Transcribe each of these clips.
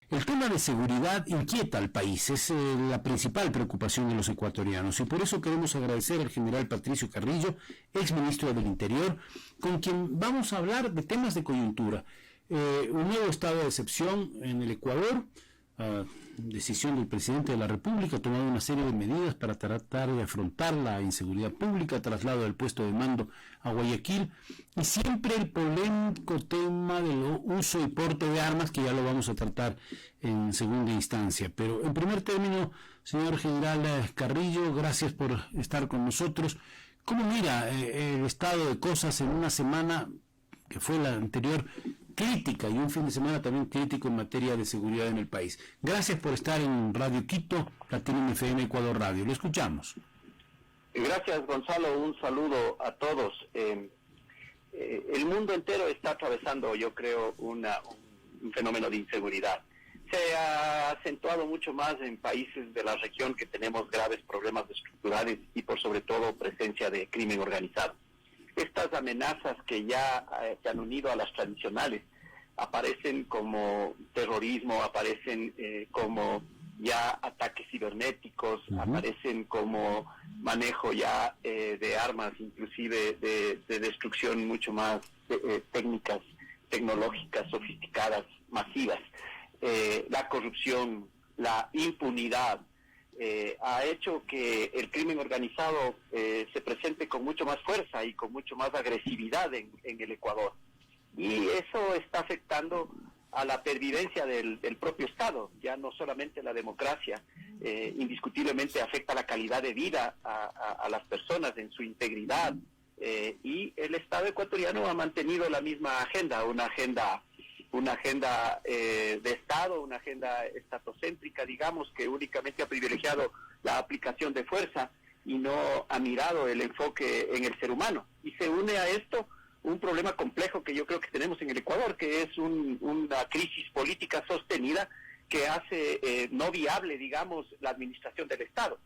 El tema de seguridad inquieta al país, es la principal preocupación de los ecuatorianos y por eso queremos agradecer al general Patricio Carrillo, exministro del Interior, con quien vamos a hablar de temas de coyuntura. Un nuevo estado de excepción en el Ecuador, decisión del presidente de la República, ha tomado una serie de medidas para tratar de afrontar la inseguridad pública, traslado del puesto de mando a Guayaquil y siempre el polémico tema del uso y porte de armas, que ya lo vamos a tratar en segunda instancia. Pero en primer término, señor general Carrillo, gracias por estar con nosotros. ¿Cómo mira el estado de cosas en una semana que fue la anterior crítica y un fin de semana también crítico en materia de seguridad en el país? Gracias por estar en Radio Quito, Platinum FM, Ecuador Radio. Lo escuchamos. Gracias, Gonzalo. Un saludo a todos. El mundo entero está atravesando, yo creo, un fenómeno de inseguridad. Se ha acentuado mucho más en países de la región que tenemos graves problemas estructurales y por sobre todo presencia de crimen organizado. Estas amenazas que ya se han unido a las tradicionales aparecen como terrorismo, aparecen como ya ataques cibernéticos, aparecen como manejo ya de armas, inclusive de destrucción mucho más técnicas, tecnológicas, sofisticadas, masivas. La corrupción, la impunidad, ha hecho que el crimen organizado se presente con mucho más fuerza y con mucho más agresividad en el Ecuador. Y eso está afectando a la pervivencia del propio Estado, ya no solamente la democracia, indiscutiblemente afecta la calidad de vida a las personas en su integridad, y el Estado ecuatoriano ha mantenido la misma agenda, una agenda de Estado, una agenda estatocéntrica, digamos, que únicamente ha privilegiado la aplicación de fuerza y no ha mirado el enfoque en el ser humano. Y se une a esto un problema complejo que yo creo que tenemos en el Ecuador, que es una crisis política sostenida que hace no viable, digamos, la administración del Estado.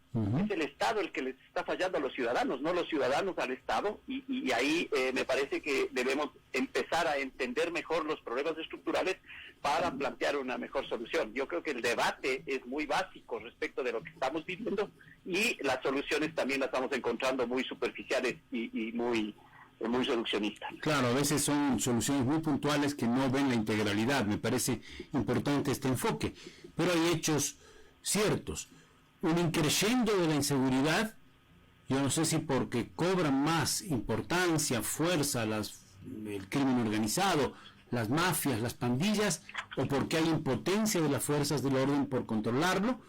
Es el Estado el que les está fallando a los ciudadanos, no los ciudadanos al Estado, y ahí me parece que debemos empezar a entender mejor los problemas estructurales para plantear una mejor solución. Yo creo que el debate es muy básico respecto de lo que estamos viviendo y las soluciones también las estamos encontrando muy superficiales y muy reduccionistas. Claro, a veces son soluciones muy puntuales que no ven la integralidad. Me parece importante este enfoque, pero hay hechos ciertos. Un increciendo de la inseguridad, yo no sé si porque cobran más importancia, fuerza el crimen organizado, las mafias, las pandillas, o porque hay impotencia de las fuerzas del orden por controlarlo,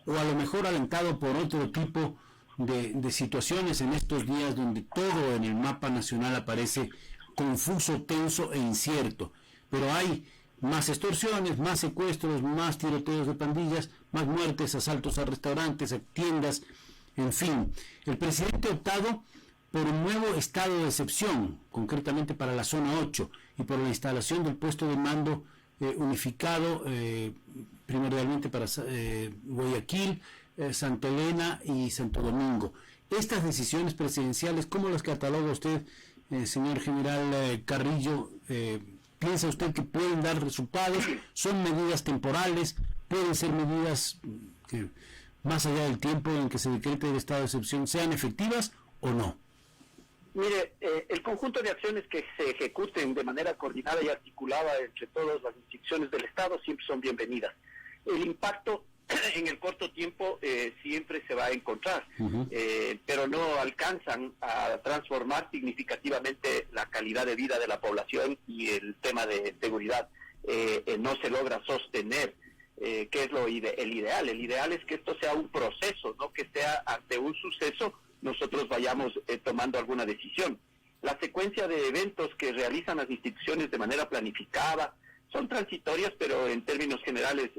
o a lo mejor alentado por otro tipo de situaciones en estos días donde todo en el mapa nacional aparece confuso, tenso e incierto. Pero hay más extorsiones, más secuestros, más tiroteos de pandillas, más muertes, asaltos a restaurantes, a tiendas, en fin. El presidente ha optado por un nuevo estado de excepción, concretamente para la zona 8, y por la instalación del puesto de mando unificado, primordialmente para Guayaquil, Santa Elena y Santo Domingo. Estas decisiones presidenciales, ¿cómo las cataloga usted, señor general Carrillo? ¿Piensa usted que pueden dar resultados? ¿Son medidas temporales? ¿Pueden ser medidas que, más allá del tiempo en que se decrete el estado de excepción, sean efectivas o no? Mire, el conjunto de acciones que se ejecuten de manera coordinada y articulada entre todas las instituciones del Estado siempre son bienvenidas. El impacto en el corto tiempo siempre se va a encontrar, pero no alcanzan a transformar significativamente la calidad de vida de la población y el tema de seguridad no se logra sostener, que es el ideal. El ideal es que esto sea un proceso, no que sea ante un suceso nosotros vayamos tomando alguna decisión. La secuencia de eventos que realizan las instituciones de manera planificada son transitorias, pero en términos generales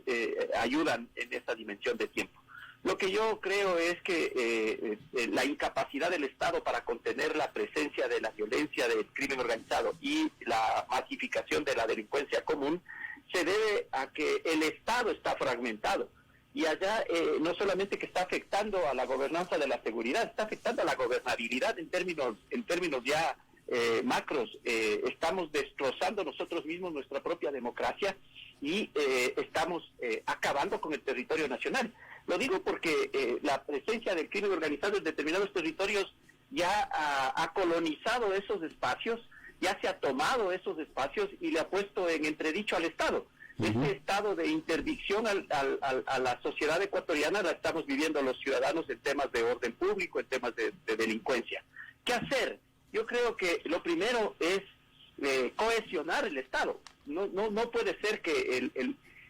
ayudan en esta dimensión de tiempo. Lo que yo creo es que la incapacidad del Estado para contener la presencia de la violencia, del crimen organizado y la masificación de la delincuencia común se debe a que el Estado está fragmentado. Y allá no solamente que está afectando a la gobernanza de la seguridad, está afectando a la gobernabilidad en términos ya macros. Estamos destrozando nosotros mismos nuestra propia democracia y estamos acabando con el territorio nacional. Lo digo porque la presencia del crimen organizado en determinados territorios ya ha colonizado esos espacios, ya se ha tomado esos espacios y le ha puesto en entredicho al Estado. Este estado de interdicción a la sociedad ecuatoriana la estamos viviendo los ciudadanos en temas de orden público, en temas de delincuencia. ¿Qué hacer? Yo creo que lo primero es cohesionar el Estado. No puede ser que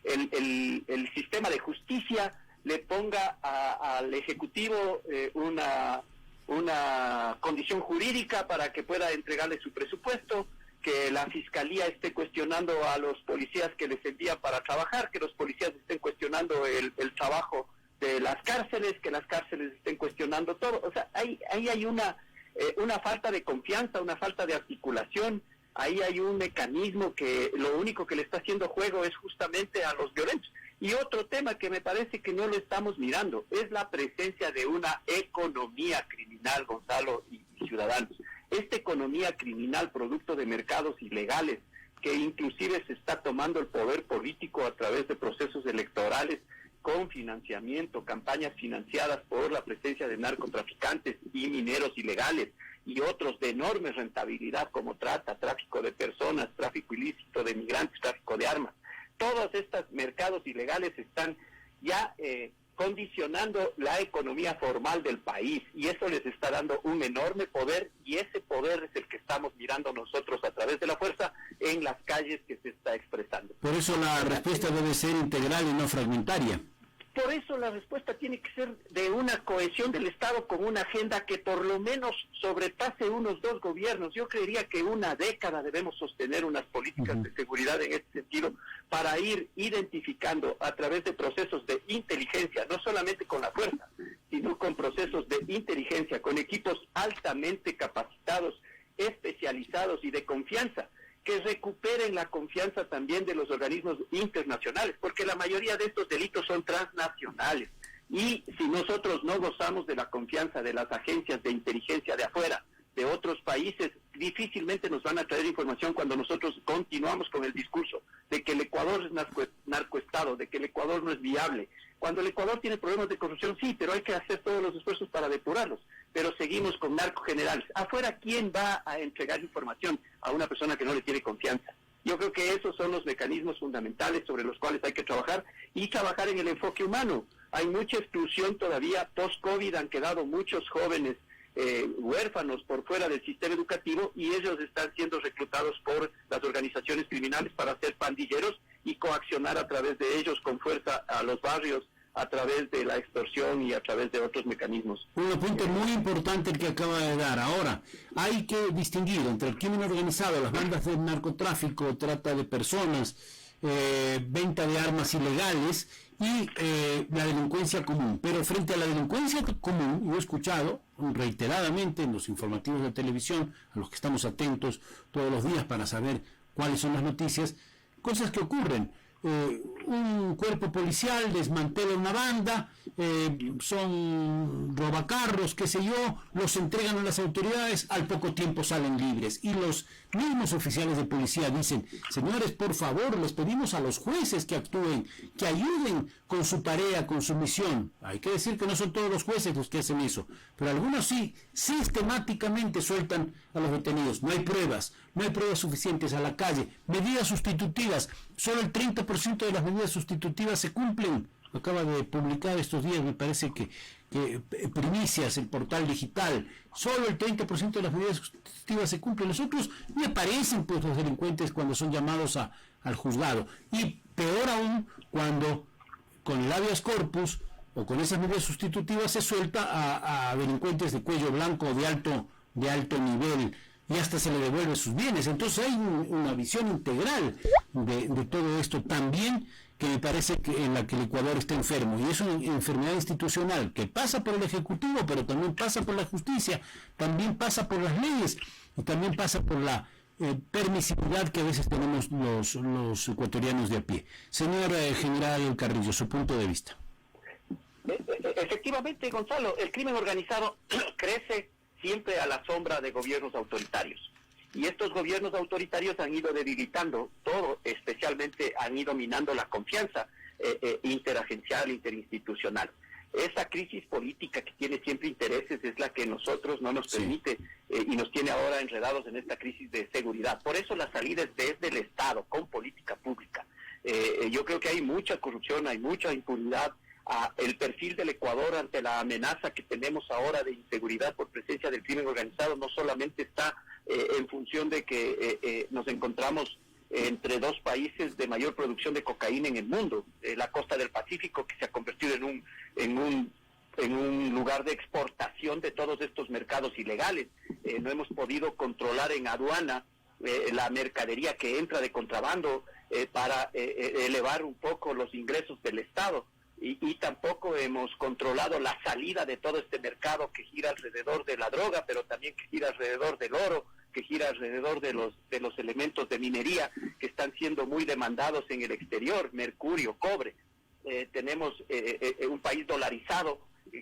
el sistema de justicia le ponga al Ejecutivo una condición jurídica para que pueda entregarle su presupuesto, que la Fiscalía esté cuestionando a los policías que les envía para trabajar, que los policías estén cuestionando el trabajo de las cárceles, que las cárceles estén cuestionando todo. O sea, ahí hay una falta de confianza, una falta de articulación. Ahí hay un mecanismo que lo único que le está haciendo juego es justamente a los violentos. Y otro tema que me parece que no lo estamos mirando es la presencia de una economía criminal, Gonzalo y ciudadanos. Esta economía criminal, producto de mercados ilegales, que inclusive se está tomando el poder político a través de procesos electorales con financiamiento, campañas financiadas por la presencia de narcotraficantes y mineros ilegales, y otros de enorme rentabilidad como trata, tráfico de personas, tráfico ilícito de migrantes, tráfico de armas. Todos estos mercados ilegales están ya condicionando la economía formal del país, y eso les está dando un enorme poder, y ese poder es el que estamos mirando nosotros a través de la fuerza en las calles que se está expresando. Por eso la respuesta debe ser integral y no fragmentaria. Por eso la respuesta tiene que ser de una cohesión del Estado con una agenda que por lo menos sobrepase unos 2 gobiernos. Yo creería que una década debemos sostener unas políticas de seguridad en este sentido para ir identificando a través de procesos de inteligencia, no solamente con la fuerza, sino con procesos de inteligencia, con equipos altamente capacitados, especializados y de confianza, que recuperen la confianza también de los organismos internacionales, porque la mayoría de estos delitos son transnacionales, y si nosotros no gozamos de la confianza de las agencias de inteligencia de afuera, de otros países, difícilmente nos van a traer información cuando nosotros continuamos con el discurso de que el Ecuador es narcoestado, de que el Ecuador no es viable. Cuando el Ecuador tiene problemas de corrupción, sí, pero hay que hacer todos los esfuerzos para depurarlos. Pero seguimos con narcogenerales. Afuera, ¿quién va a entregar información a una persona que no le tiene confianza? Yo creo que esos son los mecanismos fundamentales sobre los cuales hay que trabajar, y trabajar en el enfoque humano. Hay mucha exclusión todavía. Post-COVID han quedado muchos jóvenes huérfanos por fuera del sistema educativo, y ellos están siendo reclutados por las organizaciones criminales para ser pandilleros y coaccionar a través de ellos con fuerza a los barrios, a través de la extorsión y a través de otros mecanismos. Un punto muy importante el que acaba de dar. Ahora, hay que distinguir entre el crimen organizado, las bandas de narcotráfico, trata de personas, venta de armas ilegales y la delincuencia común. Pero frente a la delincuencia común, yo he escuchado reiteradamente en los informativos de televisión, a los que estamos atentos todos los días para saber cuáles son las noticias, cosas que ocurren. Un cuerpo policial desmantela una banda, son robacarros, qué sé yo, los entregan a las autoridades, al poco tiempo salen libres, y los mismos oficiales de policía dicen: señores, por favor, les pedimos a los jueces que actúen, que ayuden con su tarea, con su misión. Hay que decir que no son todos los jueces los que hacen eso, pero algunos sí, sistemáticamente sueltan a los detenidos. No hay pruebas suficientes, a la calle, medidas sustitutivas, solo el 30% de las medidas sustitutivas se cumplen. Acaba de publicar estos días, me parece que Primicias, el portal digital, solo el 30% de las medidas sustitutivas se cumplen. Los otros me parecen pues los delincuentes cuando son llamados al juzgado, y peor aún cuando con el habeas corpus o con esas medidas sustitutivas se suelta a delincuentes de cuello blanco de alto nivel, y hasta se le devuelve sus bienes. Entonces hay una visión integral de todo esto también, que me parece que en la que el Ecuador está enfermo, y es una enfermedad institucional que pasa por el Ejecutivo, pero también pasa por la justicia, también pasa por las leyes, y también pasa por la permisividad que a veces tenemos los ecuatorianos de a pie. Señor general Carrillo, su punto de vista. Efectivamente, Gonzalo, el crimen organizado crece siempre a la sombra de gobiernos autoritarios. Y estos gobiernos autoritarios han ido debilitando todo, especialmente han ido minando la confianza interagencial, interinstitucional. Esa crisis política que tiene siempre intereses es la que nosotros no nos permite y nos tiene ahora enredados en esta crisis de seguridad. Por eso la salida es desde el Estado, con política pública. Yo creo que hay mucha corrupción, hay mucha impunidad. El perfil del Ecuador ante la amenaza que tenemos ahora de inseguridad por presencia del crimen organizado no solamente está en función de que nos encontramos entre dos países de mayor producción de cocaína en el mundo, la costa del Pacífico, que se ha convertido en un lugar de exportación de todos estos mercados ilegales. No hemos podido controlar en aduana la mercadería que entra de contrabando para elevar un poco los ingresos del Estado. Y tampoco hemos controlado la salida de todo este mercado que gira alrededor de la droga, pero también que gira alrededor del oro, que gira alrededor de los elementos de minería que están siendo muy demandados en el exterior, mercurio, cobre. Tenemos un país dolarizado,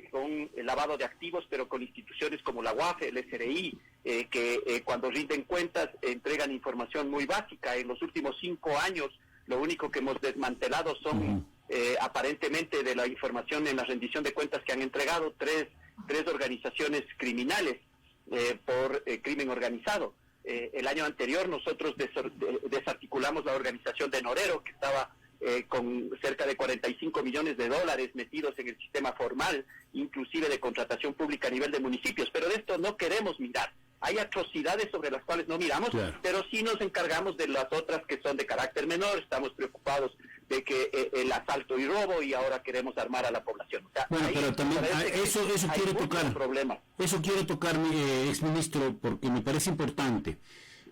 con el lavado de activos, pero con instituciones como la UAF, el SRI, que cuando rinden cuentas entregan información muy básica. En los últimos 5 años, lo único que hemos desmantelado son... aparentemente de la información en la rendición de cuentas que han entregado tres organizaciones criminales por crimen organizado. El año anterior nosotros desarticulamos la organización de Norero, que estaba con cerca de 45 millones de dólares metidos en el sistema formal, inclusive de contratación pública a nivel de municipios, pero de esto no queremos mirar. Hay atrocidades sobre las cuales no miramos, claro, pero sí nos encargamos de las otras que son de carácter menor. Estamos preocupados de que el asalto y robo, y ahora queremos armar a la población. O sea, bueno, pero también eso quiero tocar. Eso quiero tocar, exministro, porque me parece importante.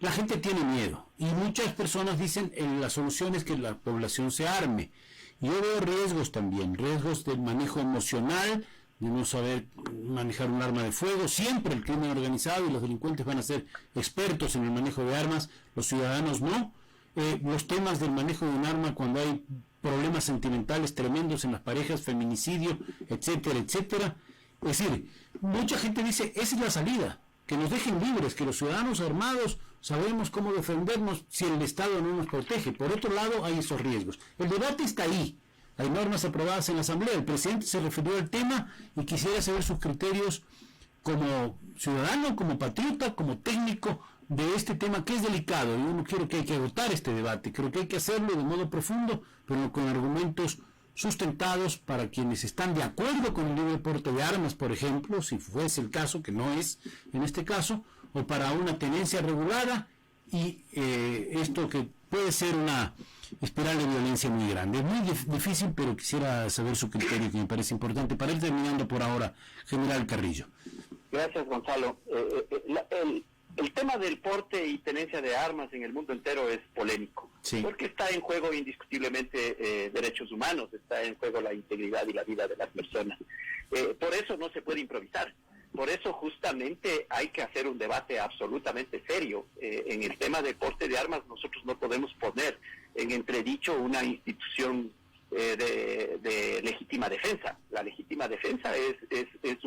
La gente tiene miedo y muchas personas dicen la solución es que la población se arme. Yo veo riesgos también, riesgos del manejo emocional, de no saber manejar un arma de fuego. Siempre el crimen organizado y los delincuentes van a ser expertos en el manejo de armas, los ciudadanos no. Los temas del manejo de un arma cuando hay problemas sentimentales tremendos en las parejas, feminicidio, etcétera, etcétera. Es decir, mucha gente dice, esa es la salida, que nos dejen libres, que los ciudadanos armados sabemos cómo defendernos si el Estado no nos protege. Por otro lado, hay esos riesgos. El debate está ahí. Hay normas aprobadas en la Asamblea. El presidente se refirió al tema y quisiera saber sus criterios como ciudadano, como patriota, como técnico de este tema que es delicado. Yo no quiero que hay que agotar este debate. Creo que hay que hacerlo de modo profundo, pero con argumentos sustentados para quienes están de acuerdo con el libre porte de armas, por ejemplo, si fuese el caso, que no es en este caso, o para una tenencia regulada, y esto que puede ser una espiral de violencia muy grande. Es muy difícil, pero quisiera saber su criterio, que me parece importante. Para ir terminando por ahora, General Carrillo. Gracias, Gonzalo. El tema del porte y tenencia de armas en el mundo entero es polémico, sí, porque está en juego indiscutiblemente derechos humanos, está en juego la integridad y la vida de las personas. Por eso no se puede improvisar. Por eso justamente hay que hacer un debate absolutamente serio. En el tema del porte de armas nosotros no podemos poner en entredicho una institución de legítima defensa. La legítima defensa es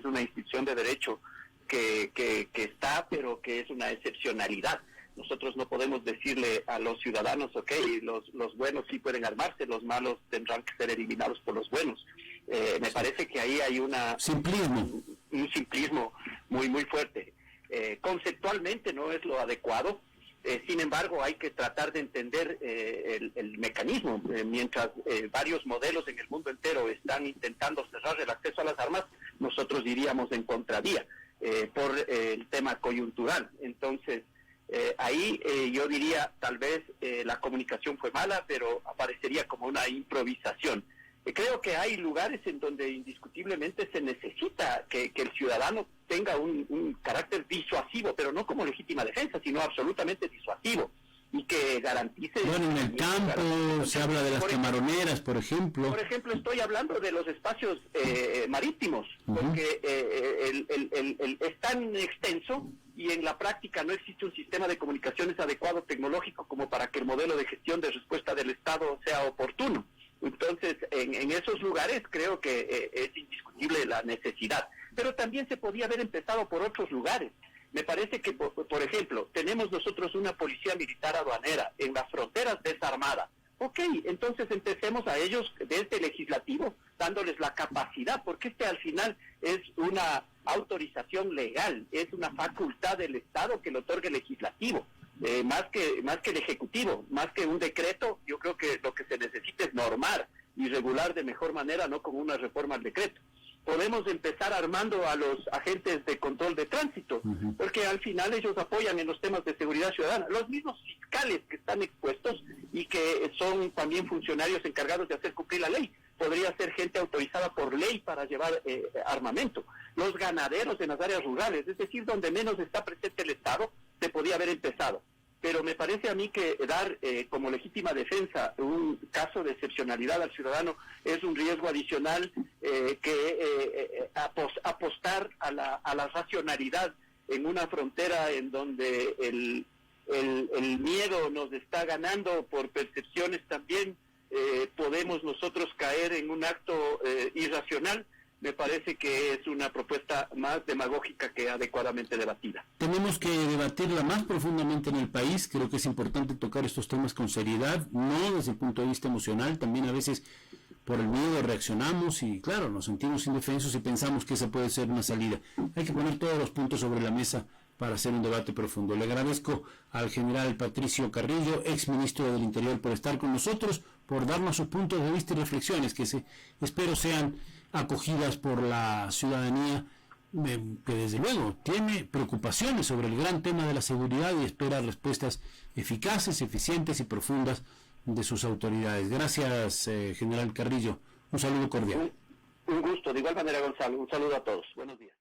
una institución de derecho que está, pero que es una excepcionalidad. Nosotros no podemos decirle a los ciudadanos, ok, los buenos sí pueden armarse, los malos tendrán que ser eliminados por los buenos. Me parece que ahí hay un simplismo muy, muy fuerte. Conceptualmente no es lo adecuado. Sin embargo, hay que tratar de entender el mecanismo. Mientras varios modelos en el mundo entero están intentando cerrar el acceso a las armas, nosotros iríamos en contravía por el tema coyuntural. Entonces, ahí yo diría, tal vez la comunicación fue mala, pero aparecería como una improvisación. Creo que hay lugares en donde indiscutiblemente se necesita que el ciudadano tenga un carácter disuasivo, pero no como legítima defensa, sino absolutamente disuasivo, y que garantice... Bueno, en el campo se habla de las camaroneras, por ejemplo. Por ejemplo, estoy hablando de los espacios marítimos, porque es tan extenso y en la práctica no existe un sistema de comunicaciones adecuado tecnológico como para que el modelo de gestión de respuesta del Estado sea oportuno. Entonces, en esos lugares creo que es indiscutible la necesidad. Pero también se podía haber empezado por otros lugares. Me parece que, por ejemplo, tenemos nosotros una policía militar aduanera en las fronteras desarmada. Ok, entonces empecemos a ellos desde el legislativo, dándoles la capacidad, porque al final es una autorización legal, es una facultad del Estado que le otorga el legislativo, más que el ejecutivo, más que un decreto. Yo creo que lo que se necesita es normar y regular de mejor manera, no como una reforma al decreto. Podemos empezar armando a los agentes de control de tránsito, porque al final ellos apoyan en los temas de seguridad ciudadana. Los mismos fiscales que están expuestos y que son también funcionarios encargados de hacer cumplir la ley. Podría ser gente autorizada por ley para llevar armamento. Los ganaderos en las áreas rurales, es decir, donde menos está presente el Estado, se podía haber empezado. Pero me parece a mí que dar como legítima defensa un caso de excepcionalidad al ciudadano es un riesgo adicional apostar a la racionalidad en una frontera en donde el miedo nos está ganando por percepciones también. Podemos nosotros caer en un acto irracional. Me parece que es una propuesta más demagógica que adecuadamente debatida. Tenemos que debatirla más profundamente en el país. Creo que es importante tocar estos temas con seriedad, no desde el punto de vista emocional. También a veces por el miedo reaccionamos y, claro, nos sentimos indefensos y pensamos que esa puede ser una salida. Hay que poner todos los puntos sobre la mesa para hacer un debate profundo. Le agradezco al general Patricio Carrillo, ex ministro del Interior, por estar con nosotros, por darnos sus puntos de vista y reflexiones que espero sean acogidas por la ciudadanía, que desde luego tiene preocupaciones sobre el gran tema de la seguridad y espera respuestas eficaces, eficientes y profundas de sus autoridades. Gracias, general Carrillo. Un saludo cordial. Un gusto. De igual manera, Gonzalo. Un saludo a todos. Buenos días.